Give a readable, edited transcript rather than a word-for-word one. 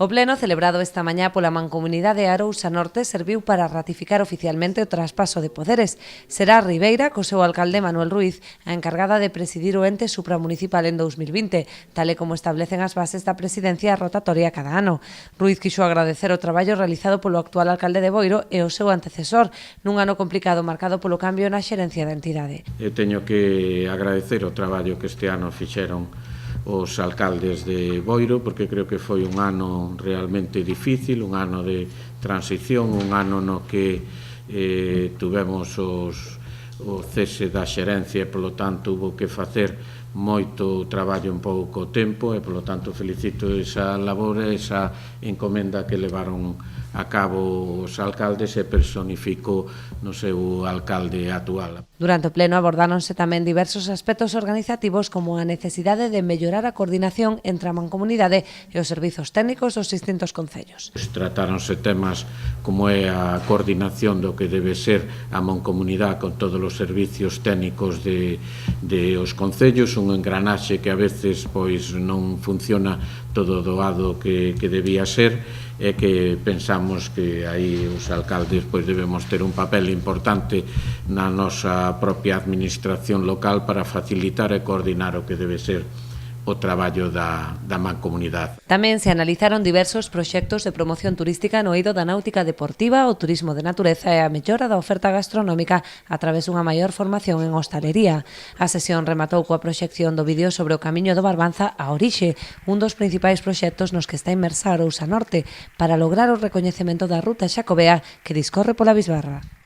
O pleno celebrado esta mañá pola Mancomunidade Arousa Norte serviu para ratificar oficialmente o traspaso de poderes. Será Ribeira, co seu alcalde Manuel Ruiz, a encargada de presidir o ente supramunicipal en 2020, tal e como establecen as bases da presidencia rotatoria cada ano. Ruiz quixo agradecer o traballo realizado polo actual alcalde de Boiro e o seu antecesor, nun ano complicado marcado polo cambio na xerencia da entidade. Eu teño que agradecer o traballo que este ano fixeron os alcaldes de Boiro, porque creo que foi un ano realmente difícil, un ano de transición, un ano no que tuvemos o cese da xerencia e, polo tanto, hubo que facer moito traballo en pouco tempo e, polo tanto, felicito esa labor e esa encomenda que levaron a cabo os alcaldes e personificou no seu alcalde actual. Durante o pleno abordáronse tamén diversos aspectos organizativos como a necesidade de mellorar a coordinación entre a mancomunidade e os servizos técnicos dos distintos concellos. Tratáronse temas como é a coordinación do que debe ser a mancomunidade con todos os servizos técnicos de os concellos, un engranaxe que a veces pois non funciona todo doado que debía ser, e que pensamos que aí os alcaldes pois debemos ter un papel importante na nosa propia administración local para facilitar e coordinar o que debe ser o traballo da mancomunidade. Tamén se analizaron diversos proxectos de promoción turística no eido da náutica deportiva, o turismo de natureza e a mellora da oferta gastronómica a través dunha maior formación en hostalería. A sesión rematou coa proxección do vídeo sobre o camiño do Barbanza a Orixe, un dos principais proxectos nos que está inmersa a Arousa Norte, para lograr o recoñecemento da ruta xacobea que discorre pola Bisbarra.